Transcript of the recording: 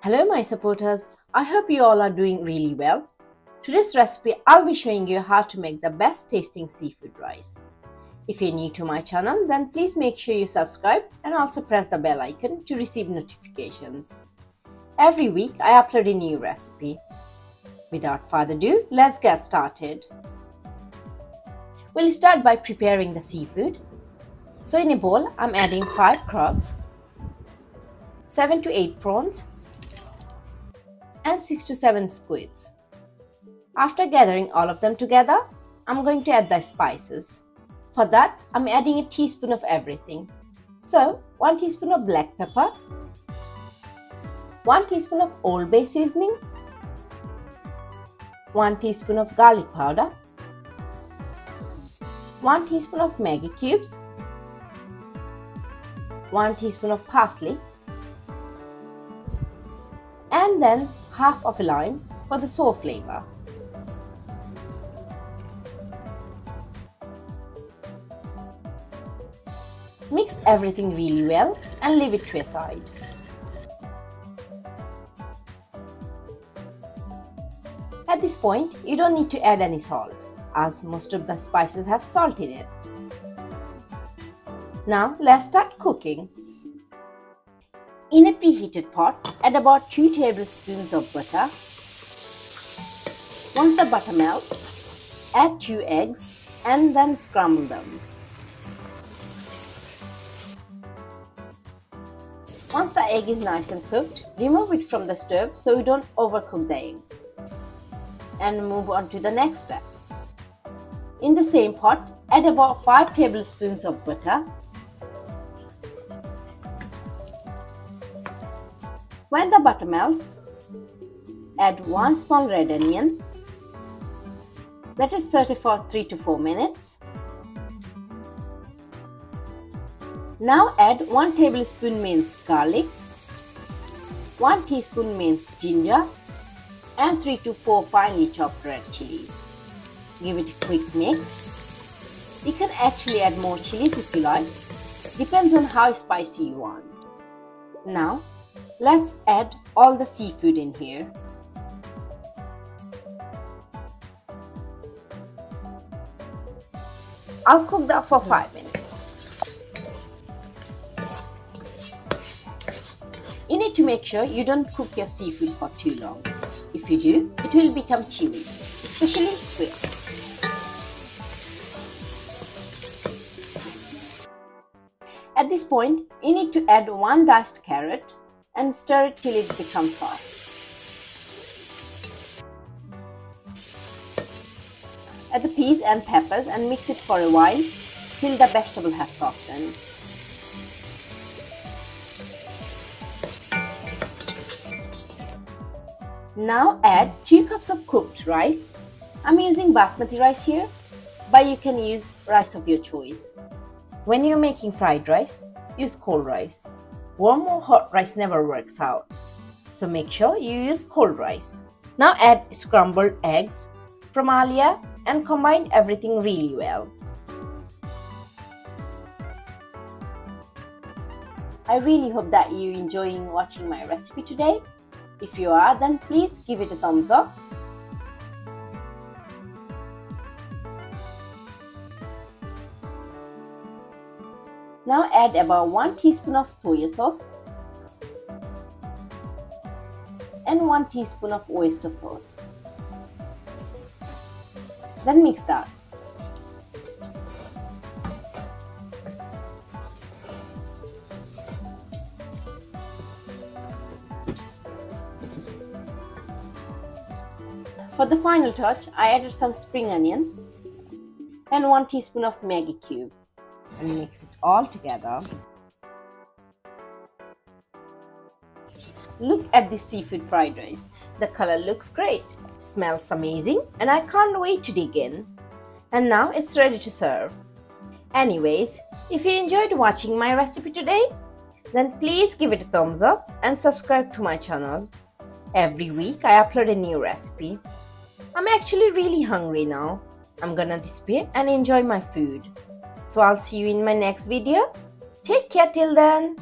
Hello my supporters, I hope you all are doing really well. Today's recipe I'll be showing you how to make the best tasting seafood rice. If you're new to my channel then please make sure you subscribe and also press the bell icon to receive notifications. Every week I upload a new recipe. Without further ado, let's get started. We'll start by preparing the seafood. So in a bowl I'm adding 5 crabs, 7 to 8 prawns and 6 to 7 squids. After gathering all of them together, I'm going to add the spices. For that, I'm adding a teaspoon of everything. So, 1 teaspoon of black pepper, 1 teaspoon of Old Bay seasoning, 1 teaspoon of garlic powder, 1 teaspoon of Maggi cubes, 1 teaspoon of parsley, and then half of a lime for the sour flavor. Mix everything really well and leave it to a side. At this point, you don't need to add any salt, as most of the spices have salt in it. Now let's start cooking. In a preheated pot, add about 2 tablespoons of butter. Once the butter melts, add 2 eggs and then scramble them. Once the egg is nice and cooked, remove it from the stove so you don't overcook the eggs. And move on to the next step. In the same pot, add about 5 tablespoons of butter. When the butter melts, add 1 small red onion. Let it saute for 3 to 4 minutes. Now add 1 tablespoon minced garlic, 1 teaspoon minced ginger, and 3 to 4 finely chopped red chilies. Give it a quick mix. You can actually add more chilies if you like. Depends on how spicy you want. Now, let's add all the seafood in here. I'll cook that for 5 minutes. You need to make sure you don't cook your seafood for too long. If you do, it will become chewy, especially squids. At this point, you need to add 1 diced carrot and stir it till it becomes soft. Add the peas and peppers and mix it for a while till the vegetable has softened. Now add 2 cups of cooked rice. I'm using basmati rice here, but you can use rice of your choice. When you're making fried rice, use cold rice. Warm or hot rice never works out, so make sure you use cold rice. Now add scrambled eggs from earlier and combine everything really well. I really hope that you're enjoying watching my recipe today. If you are, then please give it a thumbs up. Now add about 1 teaspoon of soy sauce and 1 teaspoon of oyster sauce. Then mix that. For the final touch, I added some spring onion and 1 teaspoon of Maggi cube and mix it all together. Look at this seafood fried rice. The color looks great, smells amazing, and I can't wait to dig in. And now it's ready to serve. Anyways, if you enjoyed watching my recipe today, then please give it a thumbs up and subscribe to my channel. Every week I upload a new recipe. I'm actually really hungry now. I'm gonna disappear and enjoy my food. So I'll see you in my next video. Take care till then.